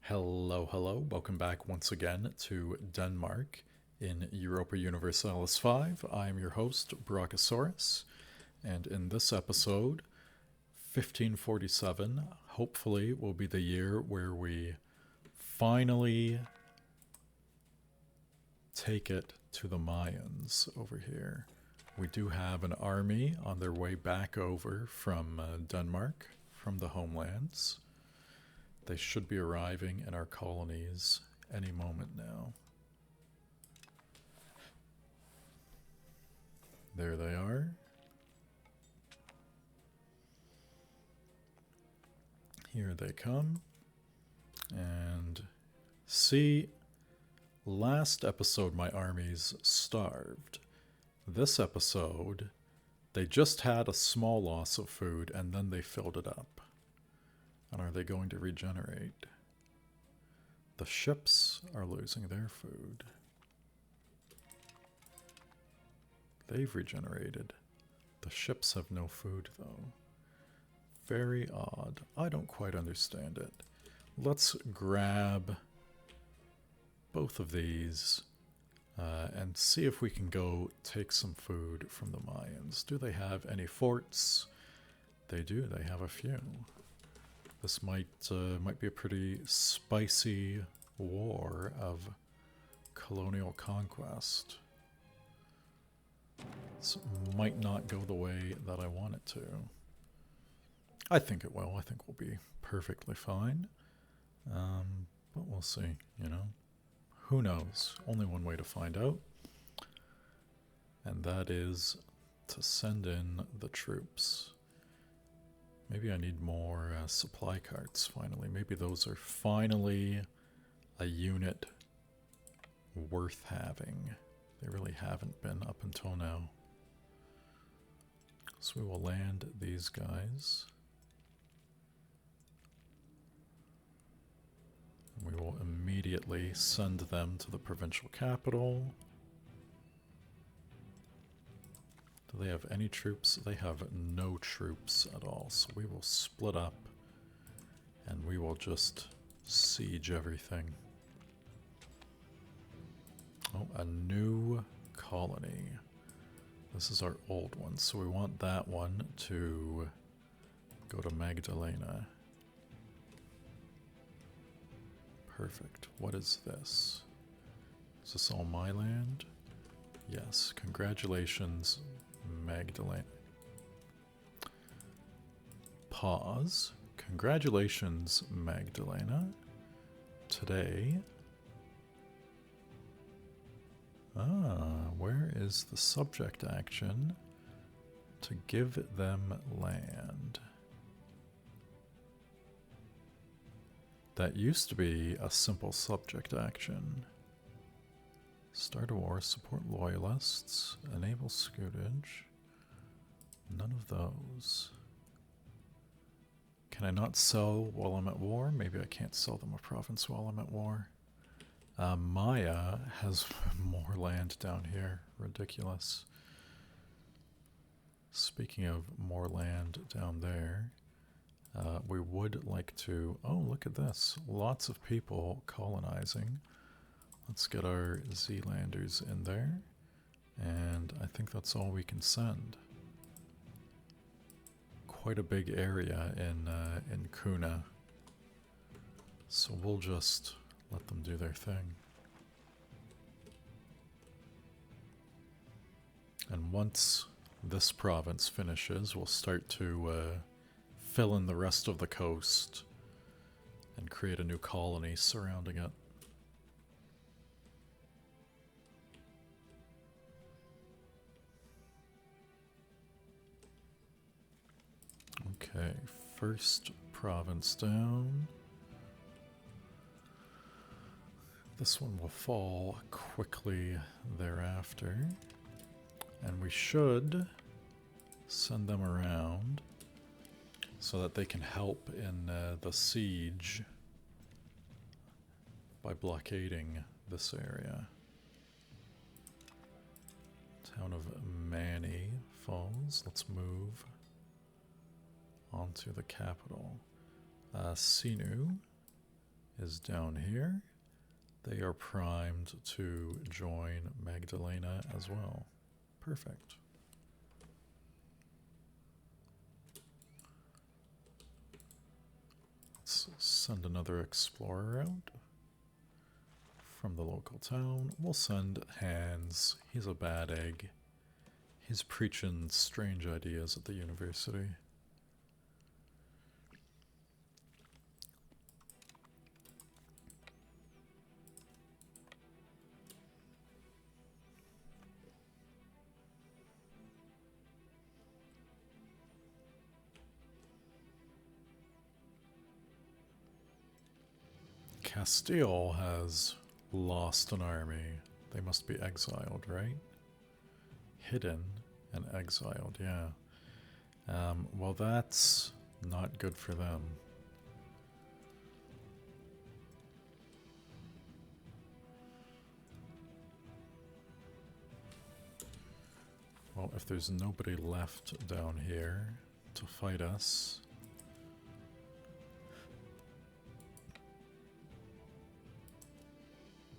Hello, hello. Welcome back once again to Denmark in Europa Universalis 5. I am your host, Brachiosaurus, and in this episode, 1547, hopefully will be the year where we finally take it to the Mayans over here. We do have an army on their way back over from Denmark, from the homelands. They should be arriving in our colonies any moment now. There they are. Here they come. And see, last episode my armies starved. This episode, they just had a small loss of food and then they filled it up. And are they going to regenerate? The ships are losing their food. They've regenerated. The ships have no food, though. Very odd. I don't quite understand it. Let's grab both of these and see if we can go take some food from the Mayans. Do they have any forts? They do. They have a few. This might be a pretty spicy war of colonial conquest. This might not go the way that I want it to. I think it will. I think we'll be perfectly fine. But we'll see, you know. Who knows? Only one way to find out. And that is to send in the troops. Maybe I need more supply carts, finally. Maybe those are finally a unit worth having. They really haven't been up until now. So we will land these guys. We will immediately send them to the provincial capital. Do they have any troops? They have no troops at all. So we will split up and we will just siege everything. Oh, a new colony. This is our old one. So we want that one to go to Magdalena. Perfect. What is this? Is this all my land? Yes. Congratulations, Magdalena. Pause. Congratulations, Magdalena. Today. Where is the subject action to give them land? That used to be a simple subject action. Start a war, support loyalists, enable scutage. None of those. Can I not sell while I'm at war? Maybe I can't sell them a province while I'm at war. Maya has more land down here. Ridiculous. Speaking of more land down there, we would like to... Oh, look at this. Lots of people colonizing. Let's get our Zealanders in there. And I think that's all we can send. Quite a big area in Kuna. So we'll just let them do their thing. And once this province finishes, we'll start to fill in the rest of the coast and create a new colony surrounding it. Okay, first province down. This one will fall quickly thereafter. And we should send them around so that they can help in the siege by blockading this area. Town of Mani falls. Let's move onto the capital. Sinu is down here. They are primed to join Magdalena as well. Perfect. Let's send another explorer out from the local town. We'll send Hans. He's a bad egg. He's preaching strange ideas at the university. Castile has lost an army. They must be exiled, right? Hidden and exiled, yeah. Well, that's not good for them. Well, if there's nobody left down here to fight us,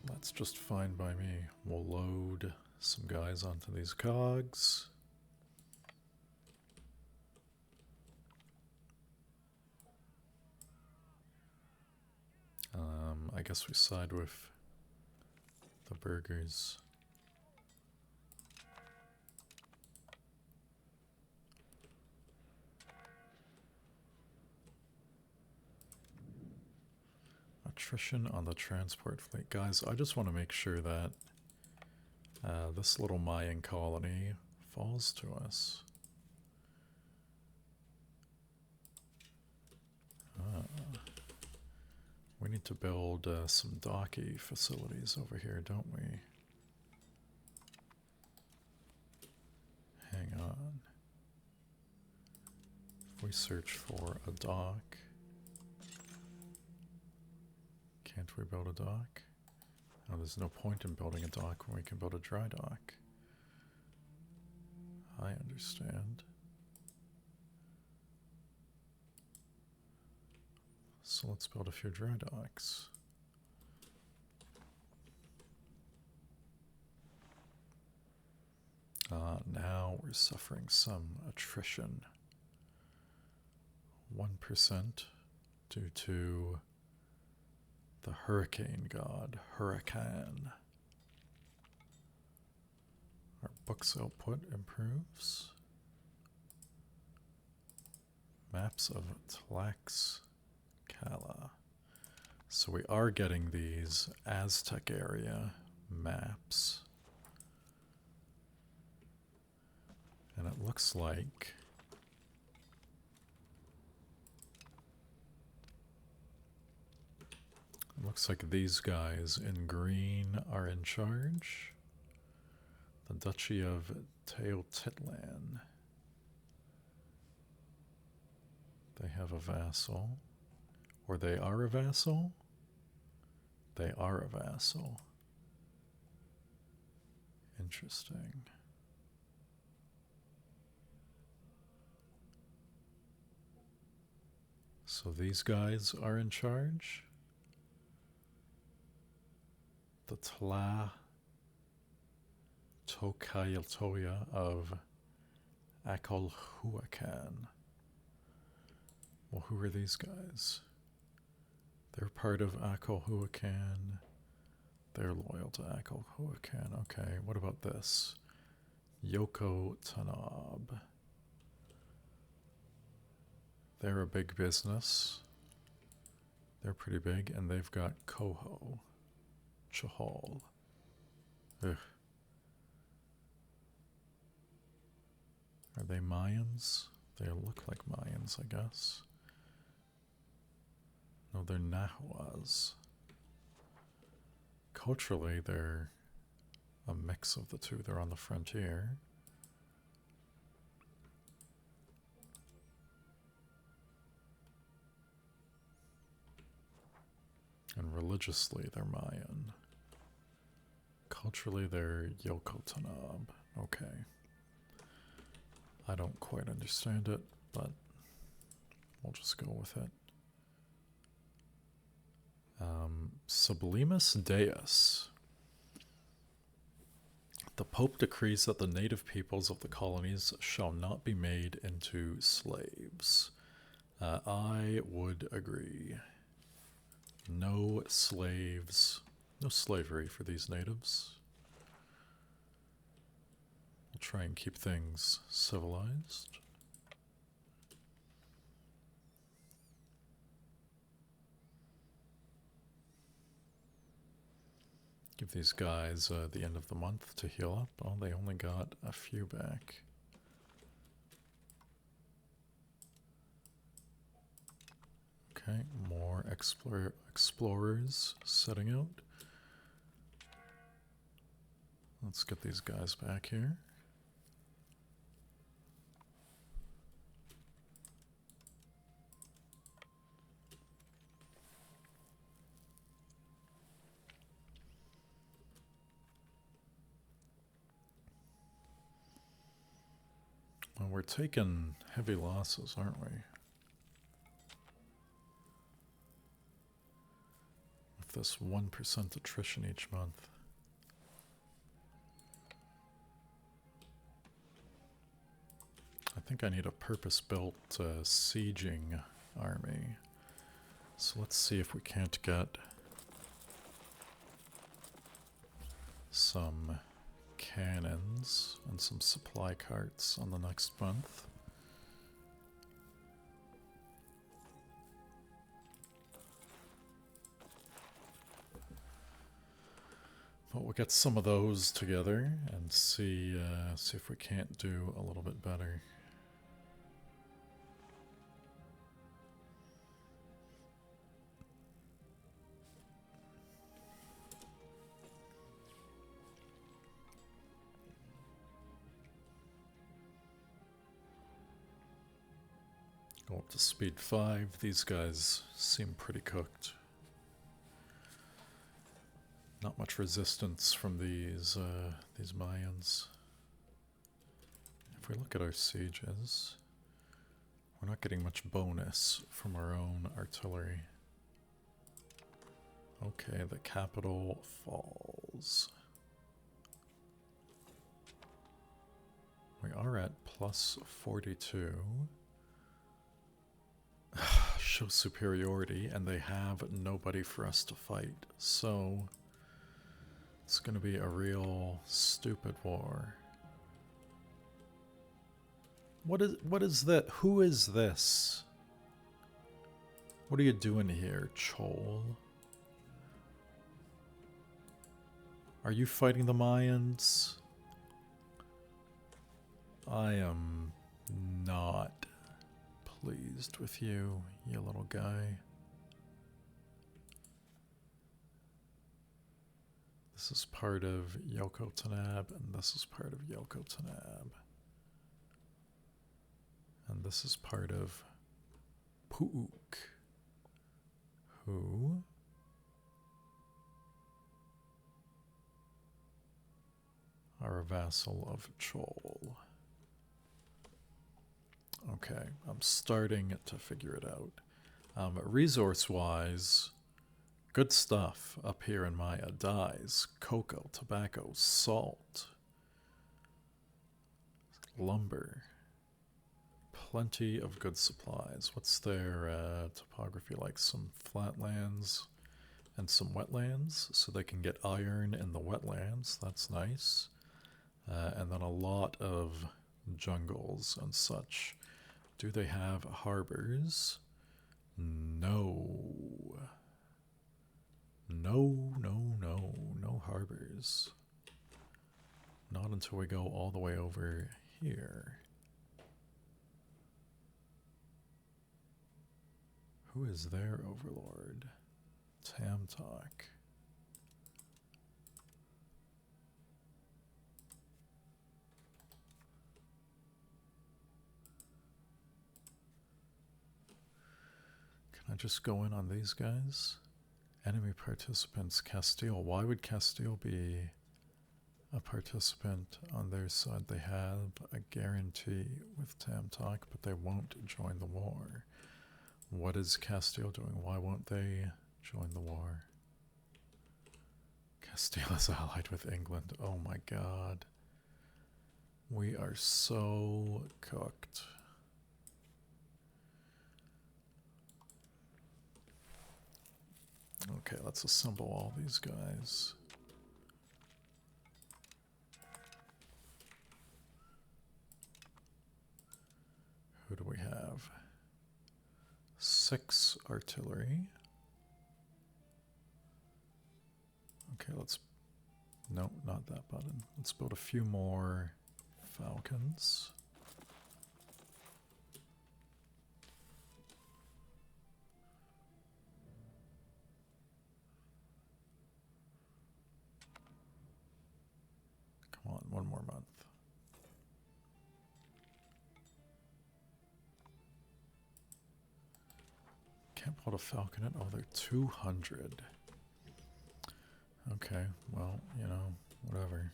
that's just fine by me. We'll load some guys onto these cogs. I guess we side with the burgers. Attrition on the transport fleet. Guys, I just want to make sure that this little Mayan colony falls to us. We need to build some docky facilities over here, don't we? Hang on. If we search for a dock, can't we build a dock? Oh, there's no point in building a dock when we can build a dry dock. I understand. So let's build a few dry docks. Now we're suffering some attrition. 1% due to the hurricane god, Hurricane. Our books output improves. Maps of Tlaxcala. So we are getting these Aztec area maps. And it looks like these guys in green are in charge. The Duchy of Teotitlan. They have a vassal. Or they are a vassal? They are a vassal. Interesting. So these guys are in charge. The Tokayaltoya of Acolhuacan. Well, who are these guys? They're part of Acolhuacan. They're loyal to Acolhuacan. Okay, what about this? Yoko Tanab. They're a big business. They're pretty big, and they've got Coho. Chahal. Ugh. Are they Mayans? They look like Mayans, I guess. No, they're Nahuas. Culturally, they're a mix of the two. They're on the frontier. And religiously, they're Mayan. Culturally, they're Yokotanab. Okay. I don't quite understand it, but we'll just go with it. Sublimus Deus. The Pope decrees that the native peoples of the colonies shall not be made into slaves. I would agree. No slaves, no slavery for these natives. We'll try and keep things civilized. Give these guys the end of the month to heal up. Oh, they only got a few back. Okay, more explorers setting out. Let's get these guys back here. Well, we're taking heavy losses, aren't we? With this 1% attrition each month. I think I need a purpose-built sieging army. So let's see if we can't get some cannons and some supply carts on the next month. But we'll get some of those together and see if we can't do a little bit better. Go up to speed 5. These guys seem pretty cooked. Not much resistance from these Mayans. If we look at our sieges, we're not getting much bonus from our own artillery. Okay, the capital falls. We are at plus 42. Show superiority, and they have nobody for us to fight, so it's going to be a real stupid war. What is that? Who is this? What are you doing here, Chol? Are you fighting the Mayans? I am not pleased with you, you little guy. This is part of Yucatan, and this is part of Yucatan. And this is part of Puuk, who are a vassal of Chol. Okay, I'm starting to figure it out. Resource-wise, good stuff up here in Maya. Dyes, cocoa, tobacco, salt, lumber. Plenty of good supplies. What's their topography like? Some flatlands and some wetlands, so they can get iron in the wetlands. That's nice. And then a lot of jungles and such. Do they have harbors? No. No harbors. Not until we go all the way over here. Who is their overlord? Tamtok. Can I just go in on these guys? Enemy participants, Castile. Why would Castile be a participant on their side? They have a guarantee with Tamtok, but they won't join the war. What is Castile doing? Why won't they join the war? Castile is allied with England. Oh my god. We are so cooked. Okay, let's assemble all these guys. Who do we have? 6 artillery. Okay, let's... No, not that button. Let's build a few more falcons. Come on, one more month. Can't build a falcon at... Oh, they're 200. Okay, well, you know, whatever.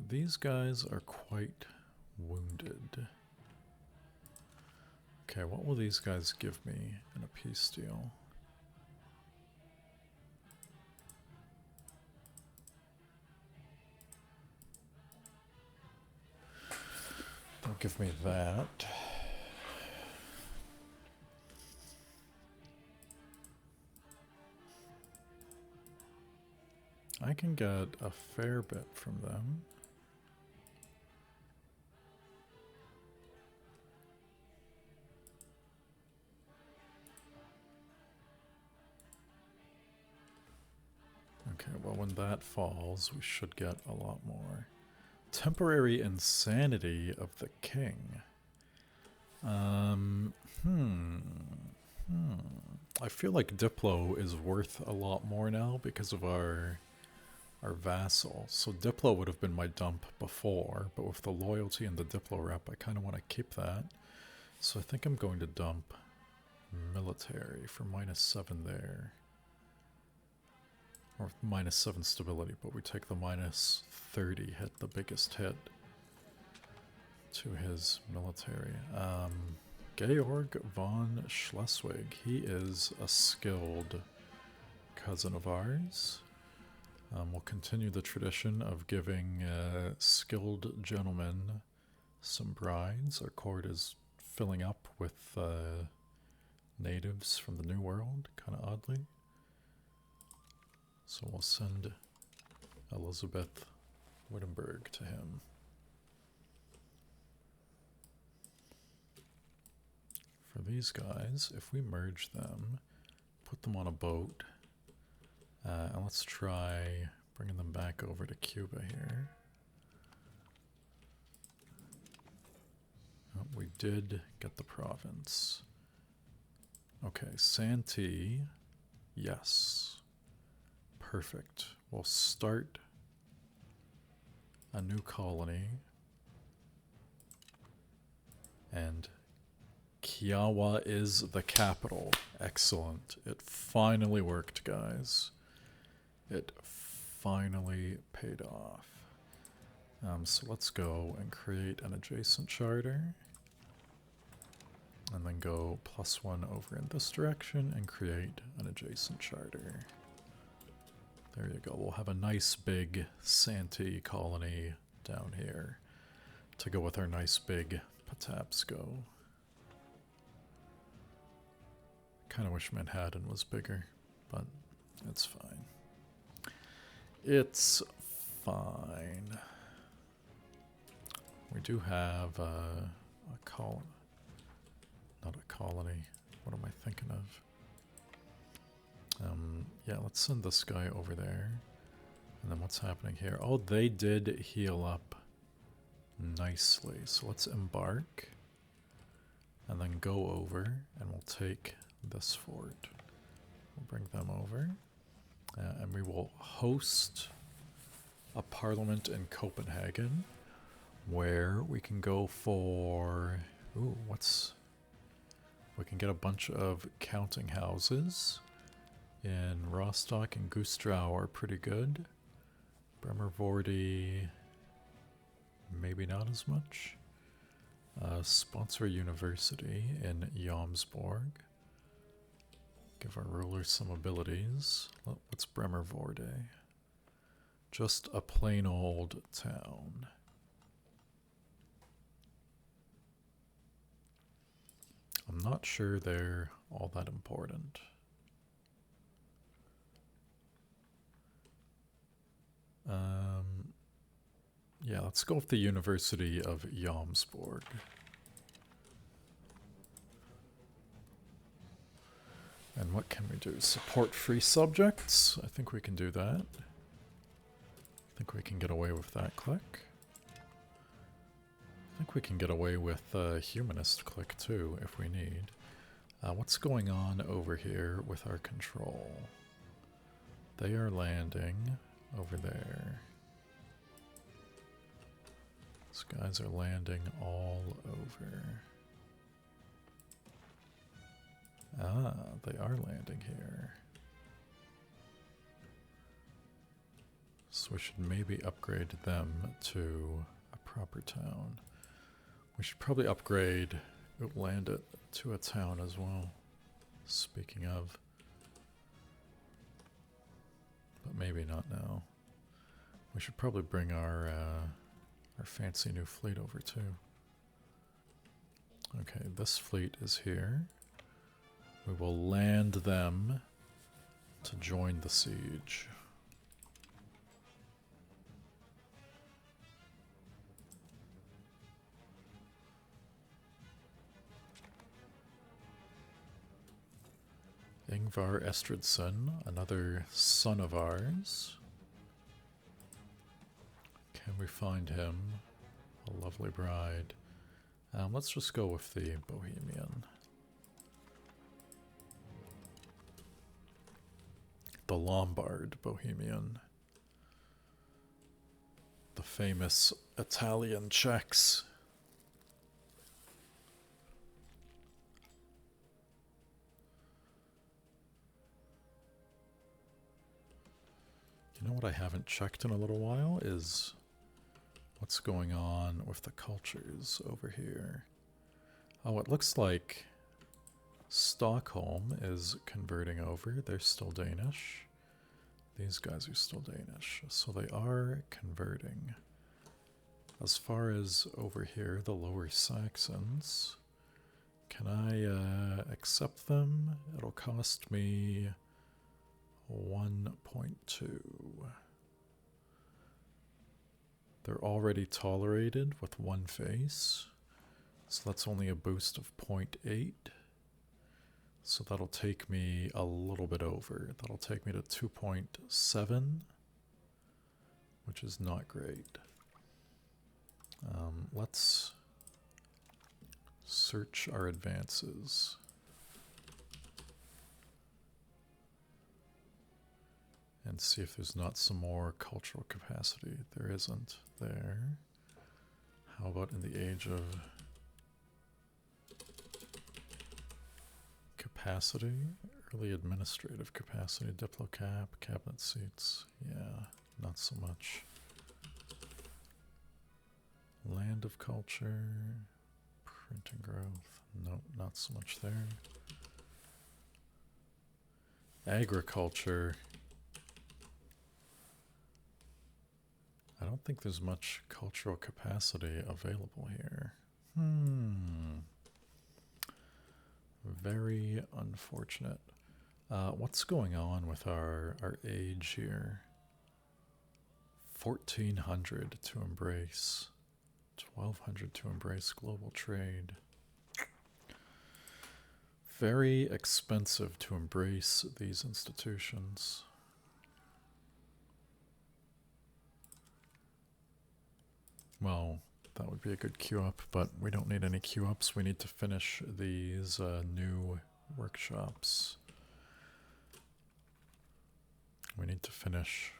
These guys are quite wounded. Okay, what will these guys give me in a peace deal? They'll give me that. I can get a fair bit from them. Okay, well when that falls, we should get a lot more. Temporary insanity of the king. I feel like Diplo is worth a lot more now because of our vassal. So Diplo would have been my dump before, but with the loyalty and the Diplo rep, I kind of want to keep that. So I think I'm going to dump military for -7 there. Or -7 stability, but we take the -30 hit, the biggest hit to his military. Georg von Schleswig, he is a skilled cousin of ours. We'll continue the tradition of giving skilled gentlemen some brides. Our court is filling up with natives from the New World, kind of oddly. So we'll send Elizabeth Wittenberg to him. For these guys, if we merge them, put them on a boat, and let's try bringing them back over to Cuba here. Oh, we did get the province. Okay, Santee, yes. Perfect. We'll start a new colony. And Kiowa is the capital. Excellent. It finally worked, guys. It finally paid off. So let's go and create an adjacent charter. And then go +1 over in this direction and create an adjacent charter. There you go. We'll have a nice big Santee colony down here to go with our nice big Patapsco. Kind of wish Manhattan was bigger, but it's fine. It's fine. We do have a colony. Not a colony. What am I thinking of? Yeah, let's send this guy over there. And then what's happening here? Oh, they did heal up nicely. So let's embark. And then go over and we'll take this fort. We'll bring them over. And we will host a parliament in Copenhagen where we can go for... Ooh, what's... We can get a bunch of counting houses. In Rostock and Güstrow are pretty good. Bremervordi, maybe not as much. Sponsor a university in Jomsborg. Give our ruler some abilities. What's Bremervorde? Just a plain old town. I'm not sure they're all that important. Yeah, let's go with the University of Jomsborg. And what can we do? Support free subjects? I think we can do that. I think we can get away with that click. I think we can get away with humanist click too, if we need. What's going on over here with our control? They are landing over there. These guys are landing all over. Ah, they are landing here. So we should maybe upgrade them to a proper town. We should probably upgrade Utlandet to a town as well. Speaking of. But maybe not now. We should probably bring our fancy new fleet over too. Okay, this fleet is here. We will land them to join the siege. Ingvar Estridsson, another son of ours. Can we find him a lovely bride? Let's just go with the Bohemian. The Lombard Bohemian. The famous Italian Czechs. You know what I haven't checked in a little while is what's going on with the cultures over here. Oh, it looks like Stockholm is converting over. They're still Danish. These guys are still Danish. So they are converting. As far as over here, the Lower Saxons, can I accept them? It'll cost me 1.2. They're already tolerated with one face. So that's only a boost of 0.8. So that'll take me a little bit over. That'll take me to 2.7, which is not great. Let's search our advances. And see if there's not some more cultural capacity. There isn't there. How about in the age of capacity? Early administrative capacity, diplocap, cabinet seats. Yeah, not so much. Land of culture, printing growth. Nope, not so much there. Agriculture. I don't think there's much cultural capacity available here. Very unfortunate. What's going on with our age here? 1400 to embrace. 1200 to embrace global trade. Very expensive to embrace these institutions. Well, that would be a good queue up, but we don't need any queue ups. We need to finish these new workshops. We need to finish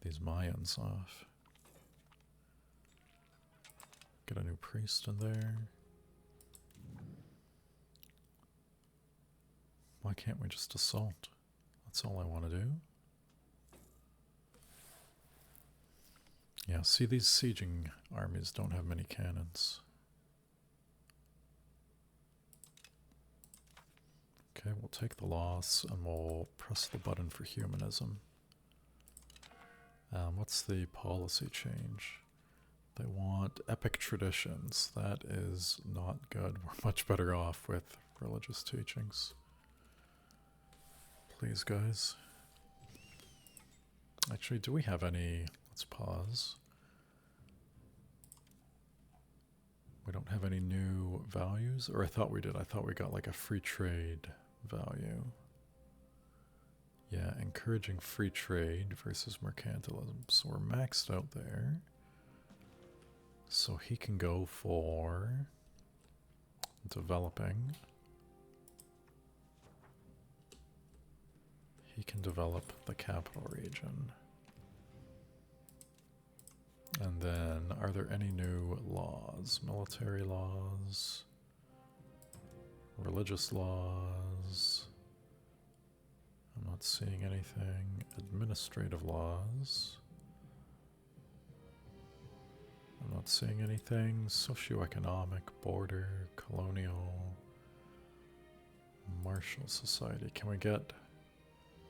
these Mayans off. Get a new priest in there. Why can't we just assault? That's all I want to do. Yeah, see, these sieging armies don't have many cannons. Okay, Okay, we'll take the loss and we'll press the button for humanism. What's the policy change? They want epic traditions. That is not good. We're much better off with religious teachings. Please, guys. Actually, do we have any... Let's pause. We don't have any new values? Or I thought we did. I thought we got like a free trade value. Yeah, encouraging free trade versus mercantilism. So we're maxed out there. So he can go for developing. He can develop the capital region. And then, are there any new laws? Military laws? Religious laws? I'm not seeing anything. Administrative laws? I'm not seeing anything. Socioeconomic, border, colonial, martial society. Can we get...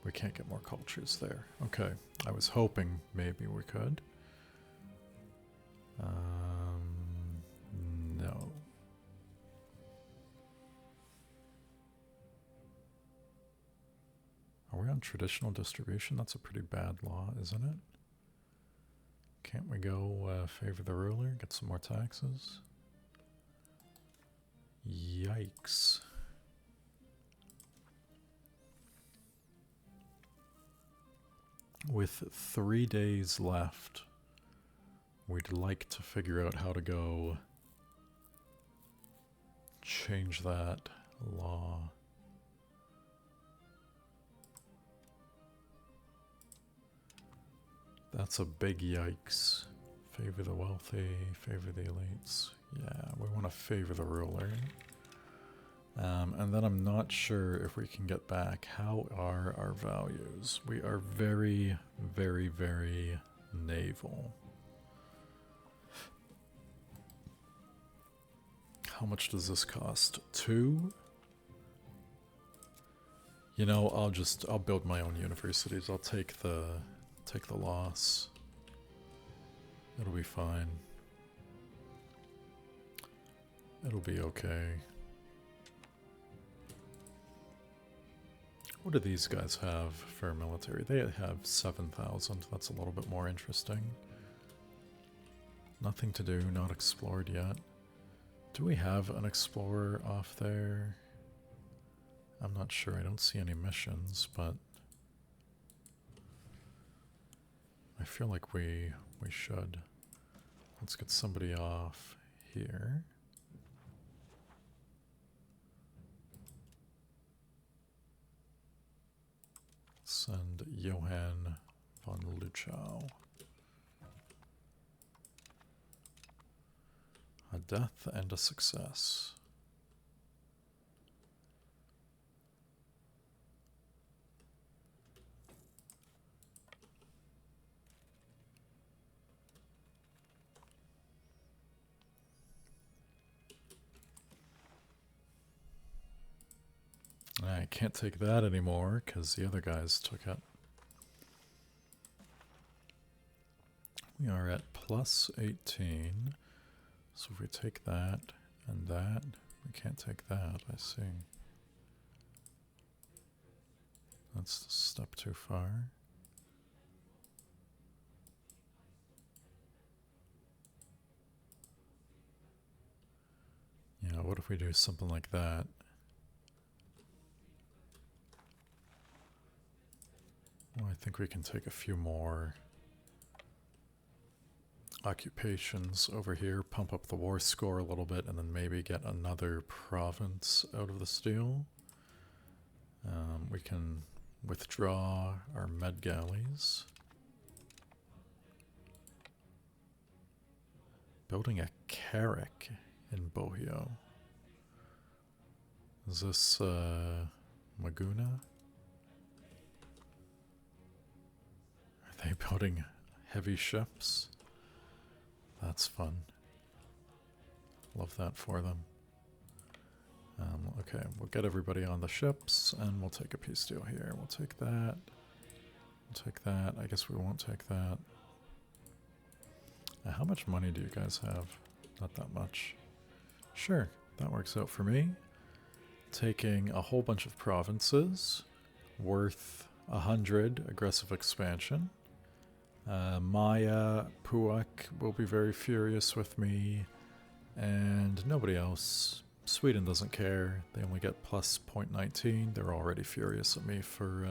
We can't get more cultures there. Okay, I was hoping maybe we could. No. Are we on traditional distribution? That's a pretty bad law, isn't it? Can't we go favor the ruler, get some more taxes? Yikes. With 3 days left, we'd like to figure out how to go change that law. That's a big yikes. Favor the wealthy, favor the elites. Yeah, we want to favor the ruler. And then I'm not sure if we can get back. How are our values? We are very, very, very naval. How much does this cost? 2? You know, I'll build my own universities. I'll take the loss. It'll be fine. It'll be okay. What do these guys have for military? They have 7,000. That's a little bit more interesting. Nothing to do, not explored yet. Do we have an explorer off there? I'm not sure. I don't see any missions, but I feel like we should. Let's get somebody off here. Send Johann von Luchau. A death and a success. I can't take that anymore because the other guys took it. We are at plus 18. So if we take that and that, we can't take that, I see. That's a step too far. Yeah, what if we do something like that? Well, I think we can take a few more occupations over here, pump up the war score a little bit, and then maybe get another province out of the deal. We can withdraw our med galleys. Building a carrack in Bohio. Is this Maguna? Are they building heavy ships? That's fun. Love that for them. Okay, we'll get everybody on the ships, and we'll take a peace deal here. We'll take that. We'll take that. I guess we won't take that. How much money do you guys have? Not that much. Sure, that works out for me. Taking a whole bunch of provinces, worth 100 aggressive expansion. Maya, Puak will be very furious with me, and nobody else. Sweden doesn't care. They only get plus 0.19. They're already furious at me for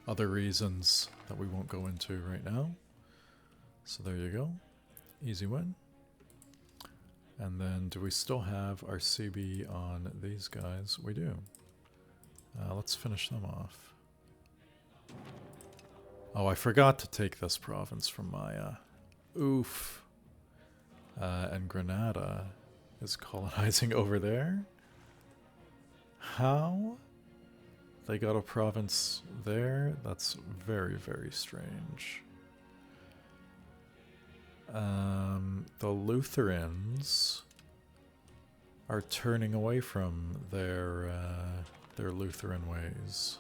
other reasons that we won't go into right now. So there you go. Easy win. And then do we still have our CB on these guys? We do. Let's finish them off. Oh, I forgot to take this province from Maya. Oof. And Granada is colonizing over there. How? They got a province there? That's very, very strange. The Lutherans are turning away from their Lutheran ways.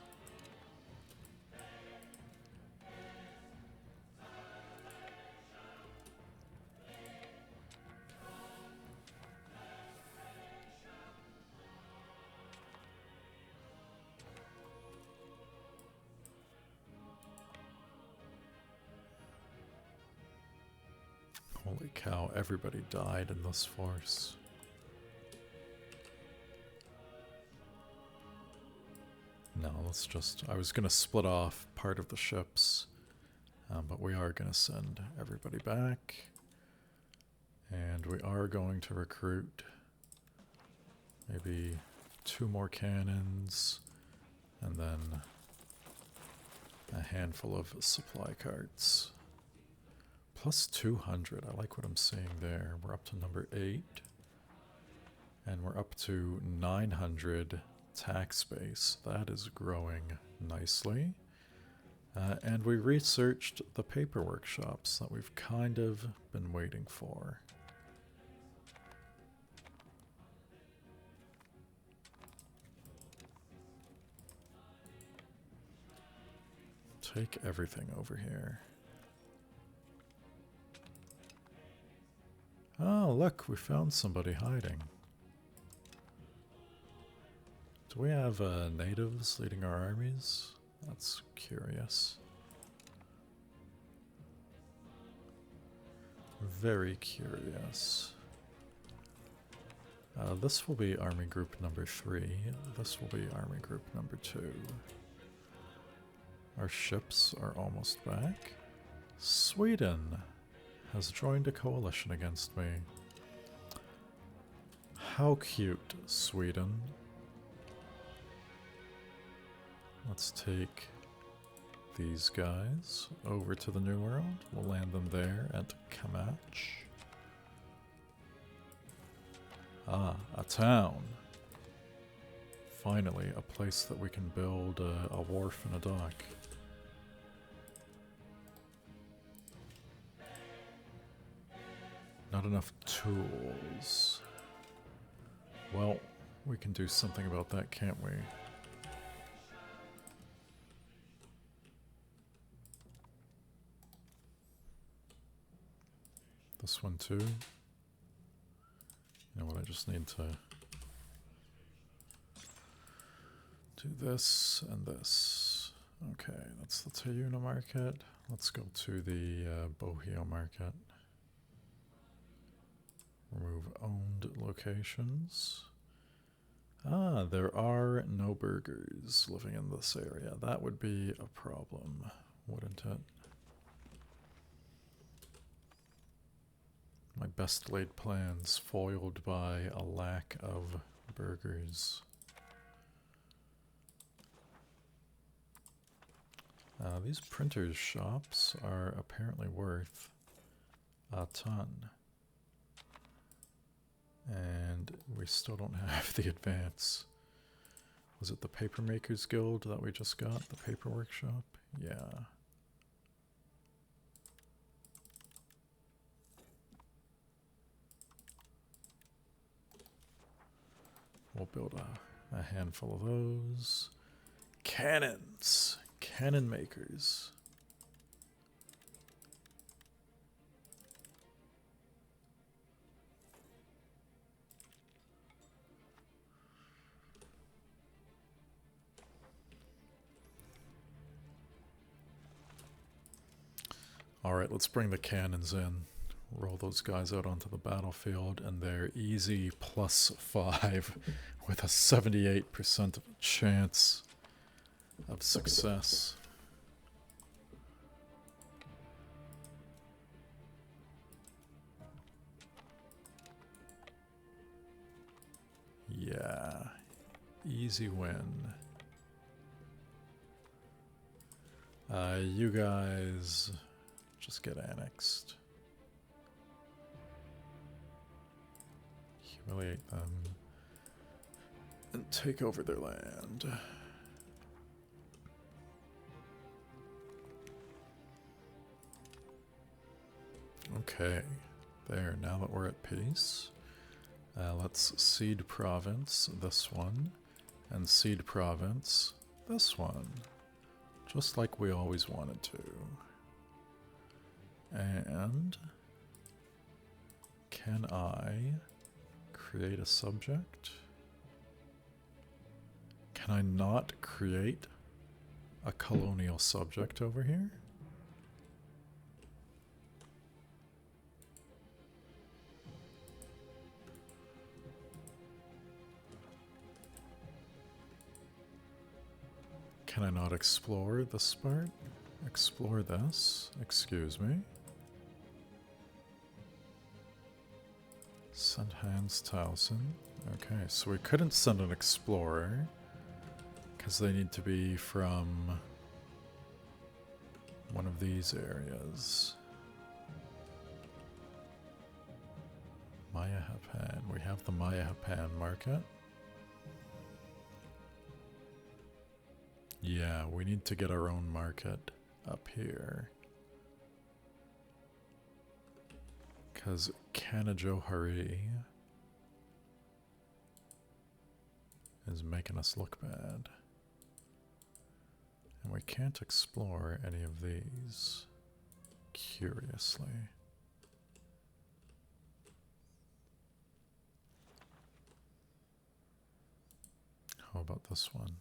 Holy cow, everybody died in this force. No, let's just... I was going to split off part of the ships, but we are going to send everybody back. And we are going to recruit maybe 2 more cannons, and then a handful of supply carts. Plus 200, I like what I'm seeing there. We're up to number 8. And we're up to 900 tax base. That is growing nicely. And we researched the paper workshops that we've kind of been waiting for. Take everything over here. Oh, look, we found somebody hiding. Do we have natives leading our armies? That's curious. Very curious. This will be army group number 3. This will be army group number 2. Our ships are almost back. Sweden has joined a coalition against me. How cute, Sweden. Let's take these guys over to the New World. We'll land them there at Kamach. Ah, a town. Finally, a place that we can build a wharf and a dock. Not enough tools. Well, we can do something about that, can't we? This one too. You know what, I just need to do this and this. Okay, that's the Tayuna market. Let's go to the Bohio market. Remove owned locations. Ah, there are no burgers living in this area. That would be a problem, wouldn't it? My best laid plans foiled by a lack of burgers. These printers' shops are apparently worth a ton. And we still don't have the advance. Was it the Papermakers Guild that we just got? The paper workshop? Yeah. We'll build a handful of those. Cannons! Cannon makers. Alright, let's bring the cannons in. Roll those guys out onto the battlefield, and they're easy +5 with a 78% chance of success. Yeah, easy win. You guys just get annexed. Humiliate them and take over their land. Okay, there, now that we're at peace, let's cede province this one, and cede province this one, just like we always wanted to. And can I create a subject? Can I not create a colonial subject over here? Can I not explore this part? Explore this? Excuse me. Send Hans Towson. Okay, so we couldn't send an explorer because they need to be from one of these areas. Mayahapan. We have the Mayahapan market. Yeah, we need to get our own market up here. Because Kanajohari is making us look bad. And we can't explore any of these, curiously. How about this one?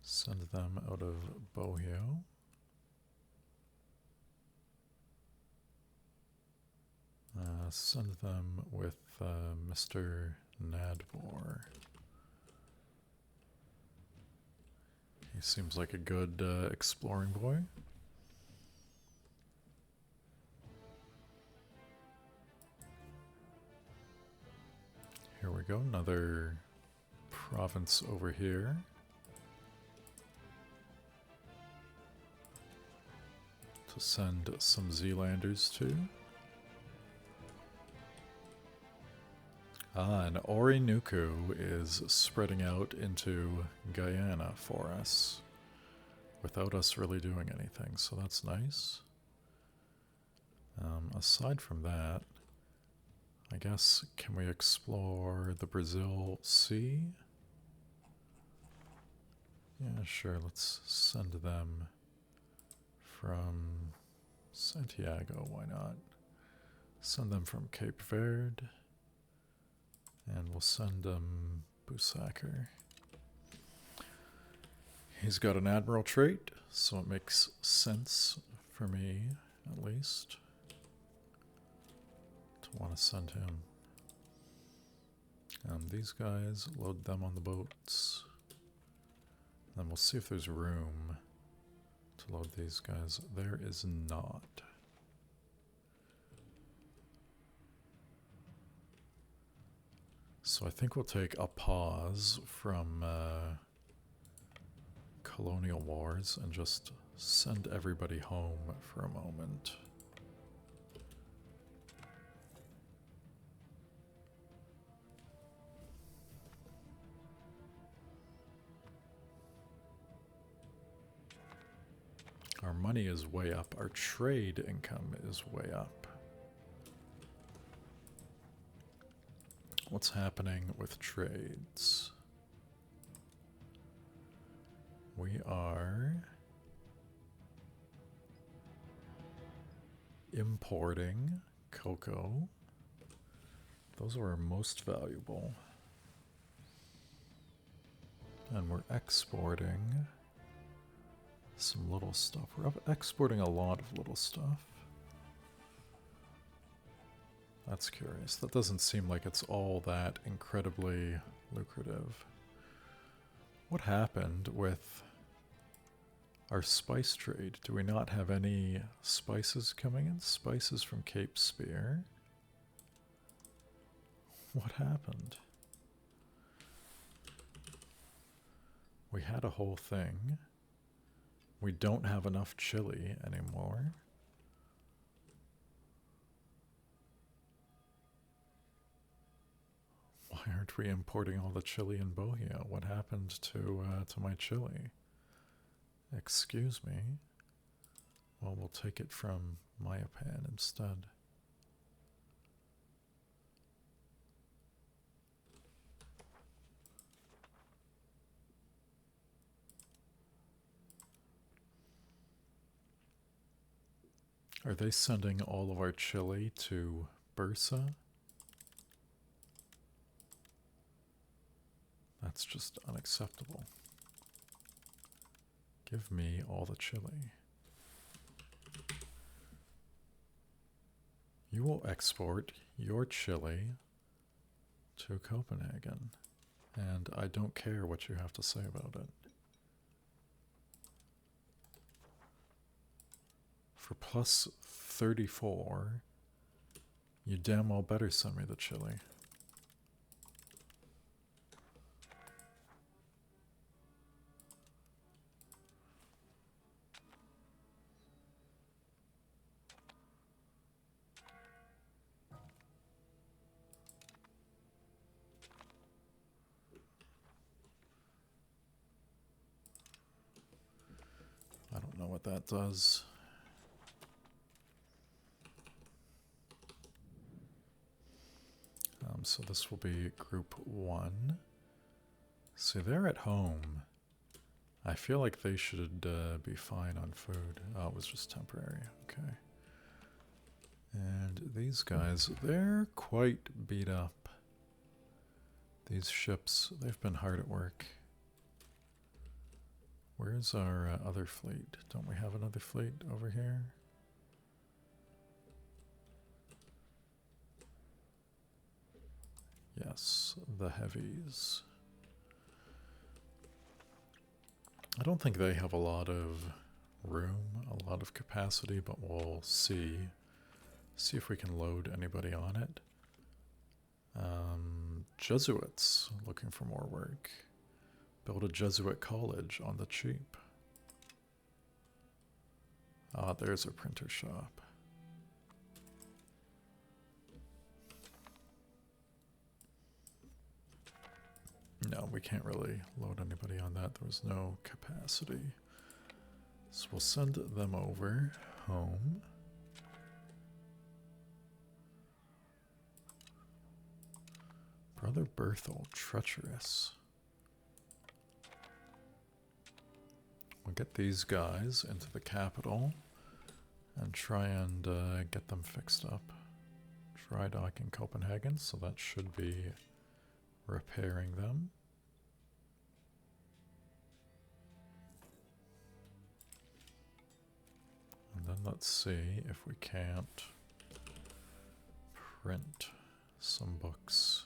Send them out of Bohio. Send them with Mr. Nadbor. He seems like a good exploring boy. Here we go, another province over here. To send some Zealanders to. And Orinuku is spreading out into Guyana for us without us really doing anything, so that's nice. Aside from that, I guess, can we explore the Brazil Sea? Yeah, sure, let's send them from Santiago, why not? Send them from Cape Verde. And we'll send Busacker. He's got an admiral trait, so it makes sense for me, at least, to want to send him. And these guys, load them on the boats. Then we'll see if there's room to load these guys. There is not. So I think we'll take a pause from colonial wars and just send everybody home for a moment. Our money is way up. Our trade income is way up. What's happening with trades? We are importing cocoa. Those are our most valuable. And we're exporting some little stuff. We're exporting a lot of little stuff. That's curious. That doesn't seem like it's all that incredibly lucrative. What happened with our spice trade? Do we not have any spices coming in? Spices from Cape Spear. What happened? We had a whole thing. We don't have enough chili anymore. Why aren't we importing all the chili in Bohia? What happened to my chili? Excuse me. Well, we'll take it from Mayan instead. Are they sending all of our chili to Bursa? That's just unacceptable. Give me all the chili. You will export your chili to Copenhagen, and I don't care what you have to say about it. For plus 34, you damn well better send me the chili. I don't know what that does. So this will be group 1. See, they're at home. I feel like they should be fine on food. Oh, it was just temporary. Okay. And these guys, they're quite beat up. These ships, they've been hard at work. Where's our other fleet? Don't we have another fleet over here? Yes, the heavies. I don't think they have a lot of room, a lot of capacity, but we'll see. See if we can load anybody on it. Jesuits, looking for more work. Build a Jesuit college on the cheap. Ah, there's a printer shop. No, we can't really load anybody on that. There was no capacity. So we'll send them over home. Brother Berthel, treacherous. We'll get these guys into the capital and try and get them fixed up. Dry dock in Copenhagen, so that should be repairing them. And then let's see if we can't print some books.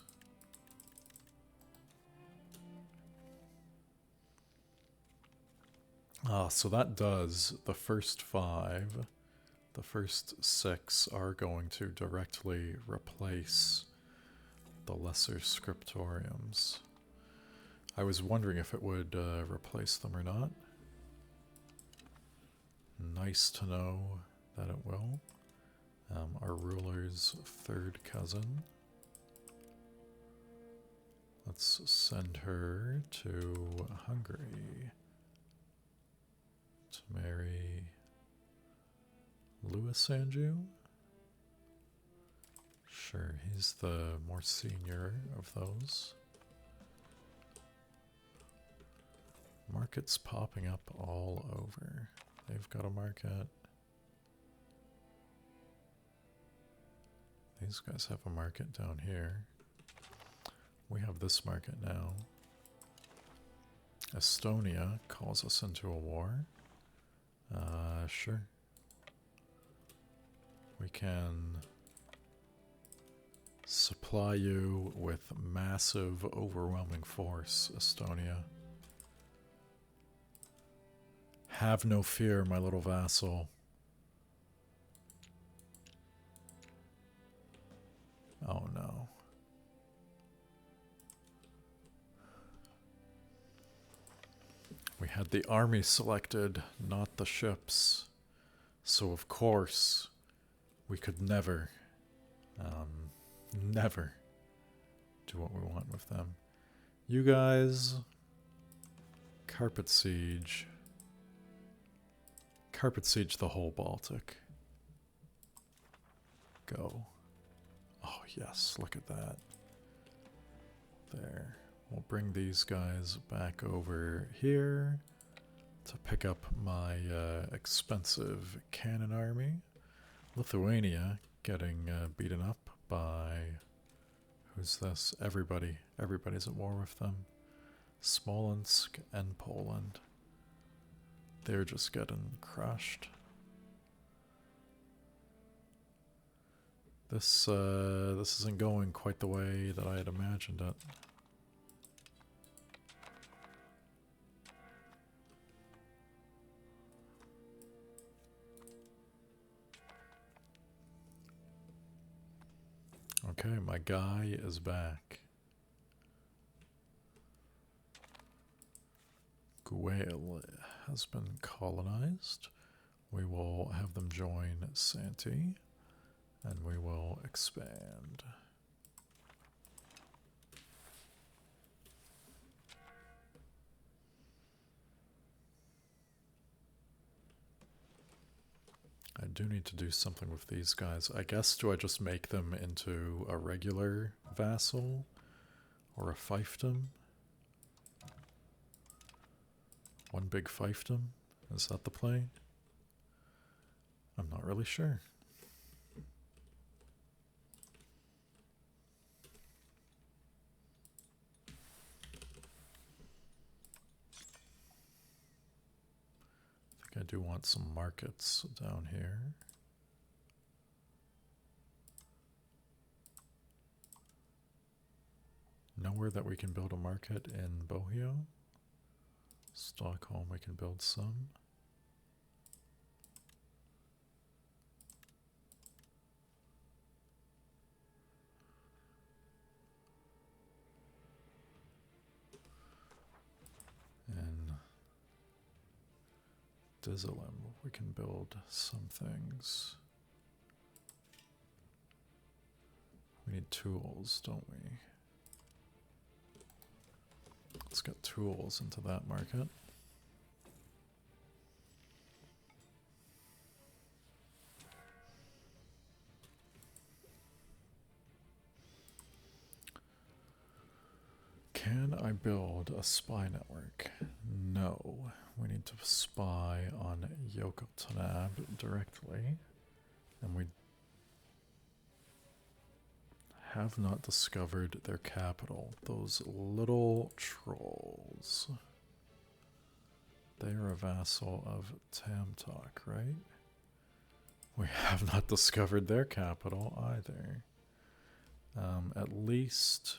Ah, so that does the first 5. The first 6 are going to directly replace the lesser scriptoriums. I was wondering if it would replace them or not. Nice to know that it will. Our ruler's third cousin. Let's send her to Hungary to marry Louis Sanju. Sure, he's the more senior of those. Markets popping up all over. They've got a market. These guys have a market down here. We have this market now. Estonia calls us into a war. Sure. We can supply you with massive, overwhelming force, Estonia. Have no fear, my little vassal. Oh no. We had the army selected, not the ships. So of course, we could never do what we want with them. You guys, carpet siege the whole Baltic. Go. Oh yes, look at that. There. We'll bring these guys back over here to pick up my expensive cannon army. Lithuania getting beaten up by, who's this? Everybody. Everybody's at war with them. Smolensk and Poland. They're just getting crushed. This isn't going quite the way that I had imagined it. Okay, my guy is back. Guale has been colonized. We will have them join Santi, and we will expand. I do need to do something with these guys. I guess, do I just make them into a regular vassal or a fiefdom? One big fiefdom? Is that the play? I'm not really sure. I do want some markets down here. Nowhere that we can build a market in Bohio. Stockholm, we can build some. And Dizelem, we can build some things. We need tools, don't we? Let's get tools into that market. Can I build a spy network? No. We need to spy on Yucatan directly. And we have not discovered their capital. Those little trolls. They are a vassal of Tamtok, right? We have not discovered their capital either. At least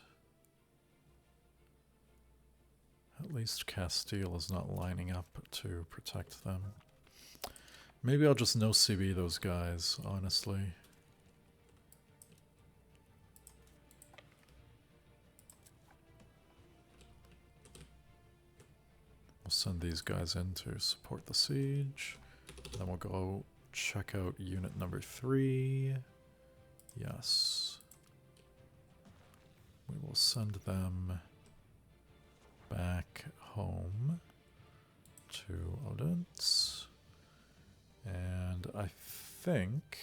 Castile is not lining up to protect them. Maybe I'll just no CB those guys, honestly. We'll send these guys in to support the siege. Then we'll go check out unit number 3. Yes. We will send them back home to Odense. And I think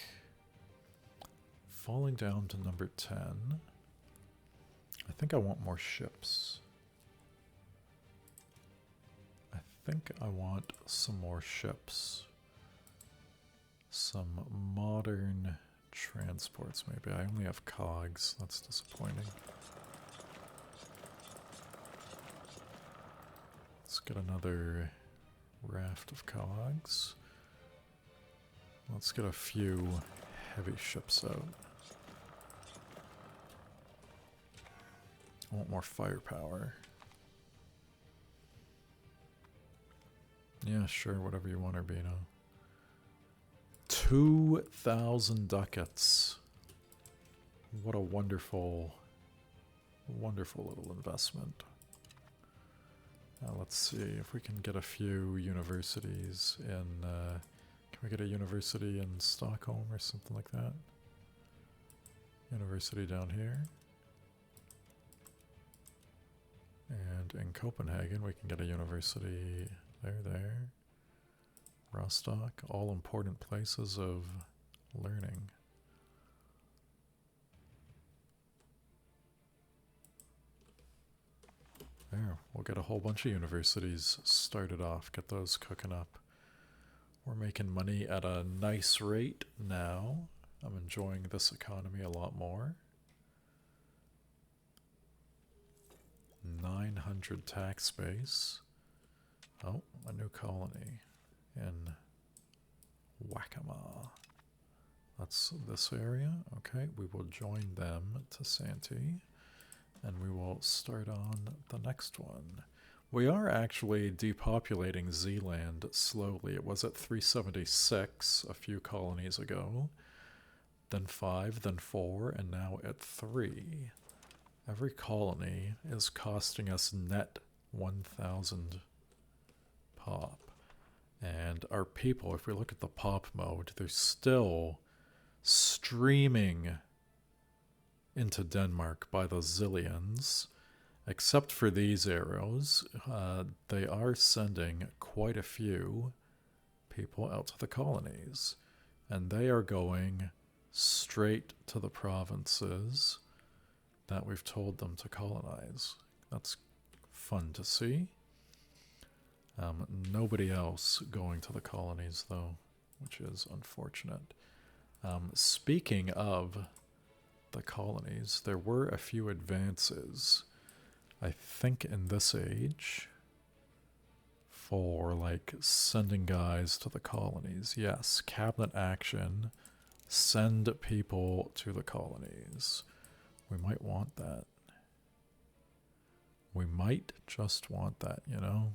falling down to number 10. I think I want more ships. I think I want some more ships. Some modern transports, maybe. I only have cogs. That's disappointing. Let's get another raft of cogs. Let's get a few heavy ships out. I want more firepower. Yeah, sure, whatever you want, Urbino. 2,000 ducats. What a wonderful, wonderful little investment. Let's see if we can get a few universities in... can we get a university in Stockholm or something like that? University down here. And in Copenhagen we can get a university there. Rostock, all important places of learning. There, we'll get a whole bunch of universities started off, get those cooking up. We're making money at a nice rate now. I'm enjoying this economy a lot more. 900 tax base. Oh, a new colony in Wakama. That's this area. Okay, we will join them to Santee. And we will start on the next one. We are actually depopulating Zealand slowly. It was at 376 a few colonies ago. Then 5, then 4, and now at 3. Every colony is costing us net 1,000 pop. And our people, if we look at the pop mode, they're still streaming into Denmark by the zillions. Except for these arrows, they are sending quite a few people out to the colonies. And they are going straight to the provinces that we've told them to colonize. That's fun to see. Nobody else going to the colonies, though, which is unfortunate. Speaking of the colonies, there were a few advances, I think, in this age for, like, sending guys to the colonies. Yes, cabinet action, send people to the colonies. We might want that. We might just want that, you know?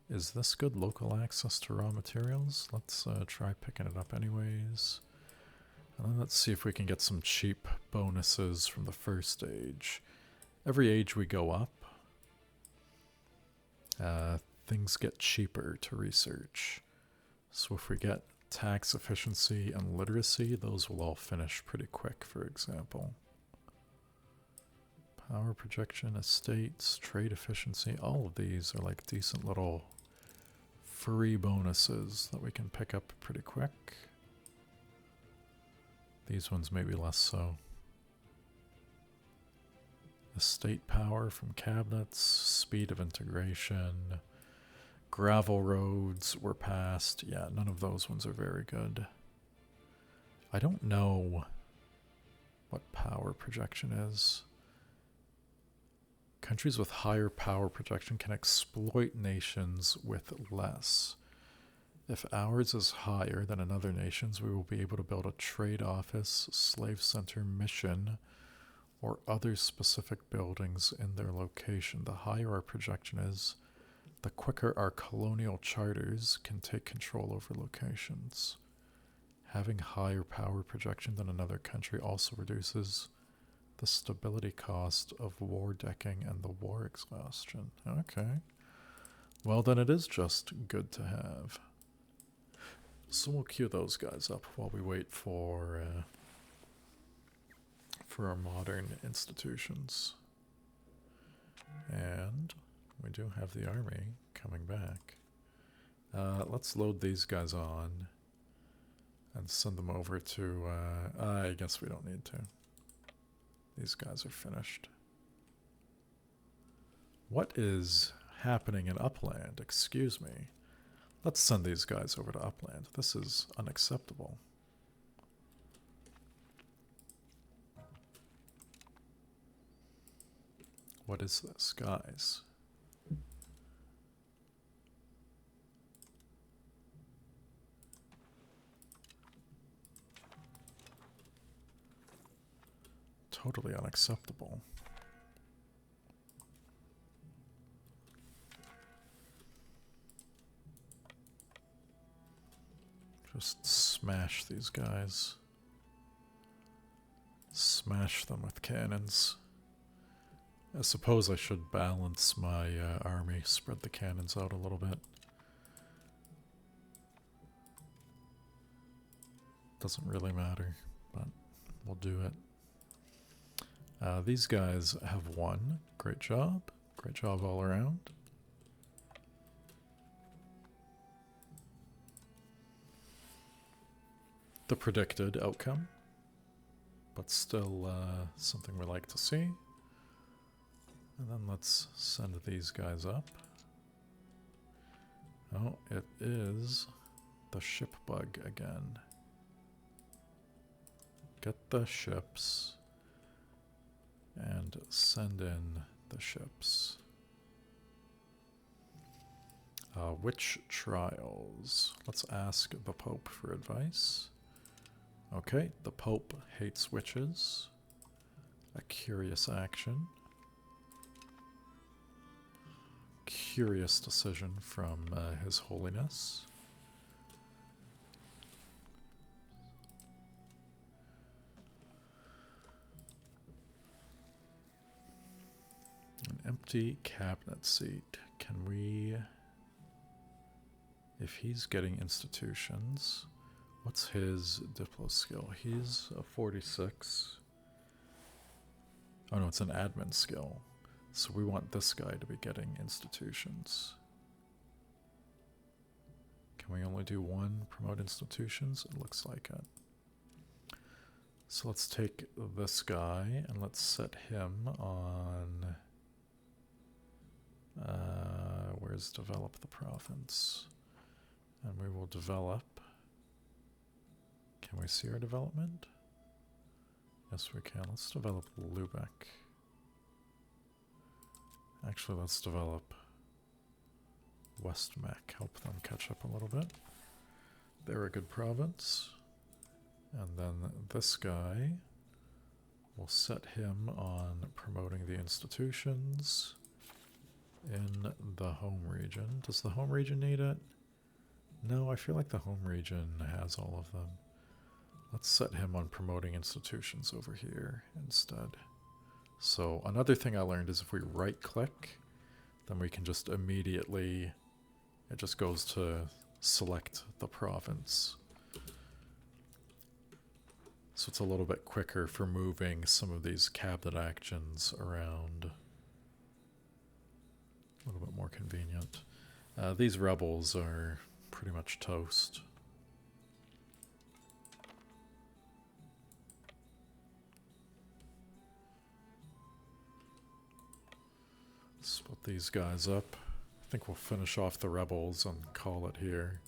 Is this good local access to raw materials? Let's try picking it up anyways. And then let's see if we can get some cheap bonuses from the first age. Every age we go up, things get cheaper to research. So if we get tax efficiency and literacy, those will all finish pretty quick, for example. Power projection, estates, trade efficiency, all of these are like decent little free bonuses that we can pick up pretty quick. These ones maybe less so. Estate power from cabinets, speed of integration, gravel roads were passed. Yeah, none of those ones are very good. I don't know what power projection is. Countries with higher power projection can exploit nations with less. If ours is higher than another nation's, we will be able to build a trade office, slave center, mission, or other specific buildings in their location. The higher our projection is, the quicker our colonial charters can take control over locations. Having higher power projection than another country also reduces the stability cost of war decking and the war exhaustion. Okay. Well, then it is just good to have. So we'll queue those guys up while we wait for our modern institutions. And we do have the army coming back. Let's load these guys on. and send them over to, I guess we don't need to. These guys are finished. What is happening in Upland? Excuse me. Let's send these guys over to Upland. This is unacceptable. What is this, guys? Totally unacceptable. Just smash these guys. Smash them with cannons. I suppose I should balance my army, spread the cannons out a little bit. Doesn't really matter, but we'll do it. These guys have won. Great job. Great job all around. The predicted outcome, but still something we like to see. And then let's send these guys up. Oh, it is the ship bug again. Get the ships and send in the ships. Witch trials. Let's ask the Pope for advice. Okay, the Pope hates witches. A curious action. Curious decision from His Holiness. An empty cabinet seat. Can we... If he's getting institutions... What's his Diplo skill? He's a 46. Oh no, it's an admin skill. So we want this guy to be getting institutions. Can we only do one promote institutions? It looks like it. So let's take this guy and let's set him on... where's develop the province? And we will develop... Can we see our development? Yes, we can. Let's develop Lubeck. Actually, let's develop West Mech. Help them catch up a little bit. They're a good province. And then this guy, we'll set him on promoting the institutions in the home region. Does the home region need it? No, I feel like the home region has all of them. Let's set him on promoting institutions over here instead. So another thing I learned is if we right click, then we can just immediately, it just goes to select the province. So it's a little bit quicker for moving some of these cabinet actions around. A little bit more convenient. These rebels are pretty much toast. Split these guys up. I think we'll finish off the rebels and call it here.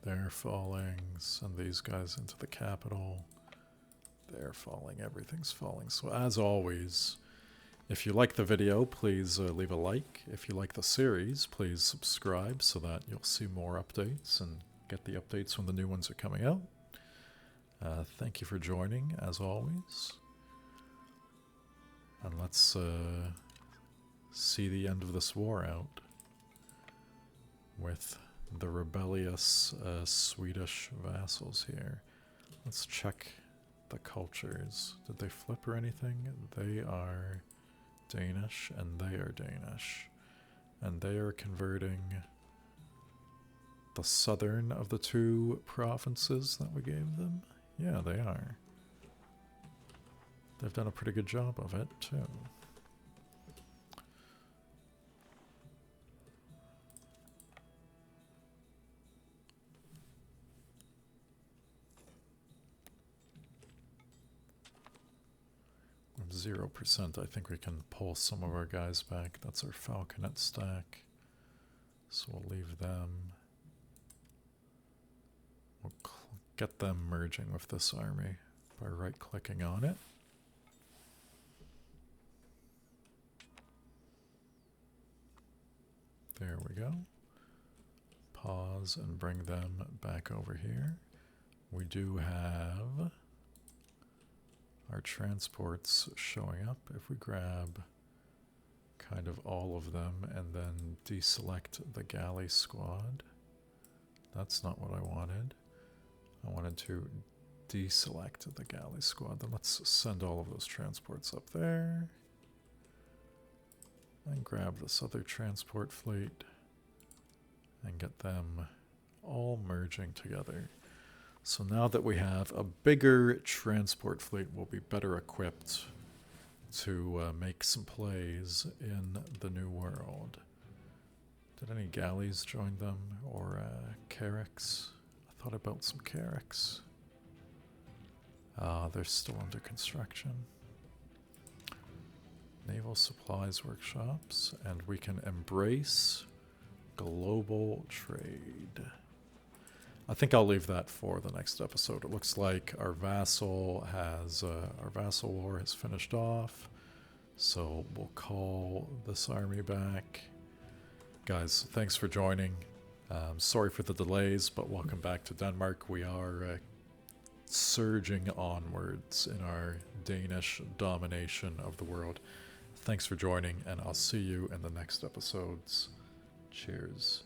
They're falling. Send these guys into the capital. They're falling. Everything's falling. So as always, if you like the video, please leave a like. If you like the series, please subscribe so that you'll see more updates and get the updates when the new ones are coming out. Thank you for joining, as always. And let's see the end of this war out with the rebellious Swedish vassals here. Let's check the cultures. Did they flip or anything? They are Danish and they are Danish. And they are converting the southern of the two provinces that we gave them. Yeah, they are. They've done a pretty good job of it, too. 0%. I think we can pull some of our guys back. That's our falconet stack. So we'll leave them. We'll get them merging with this army by right-clicking on it. There we go. Pause and bring them back over here. We do have our transports showing up. If we grab kind of all of them and then deselect the galley squad. That's not what I wanted. I wanted to deselect the galley squad. Then let's send all of those transports up there. And grab this other transport fleet and get them all merging together. So now that we have a bigger transport fleet, we'll be better equipped to make some plays in the new world. Did any galleys join them or carracks? I thought about some carracks. They're still under construction. Naval supplies workshops, and we can embrace global trade. I think I'll leave that for the next episode. It looks like our vassal war has finished off, so we'll call this army back. Guys, thanks for joining. Sorry for the delays, but welcome back to Denmark. We are surging onwards in our Danish domination of the world. Thanks for joining, and I'll see you in the next episodes. Cheers.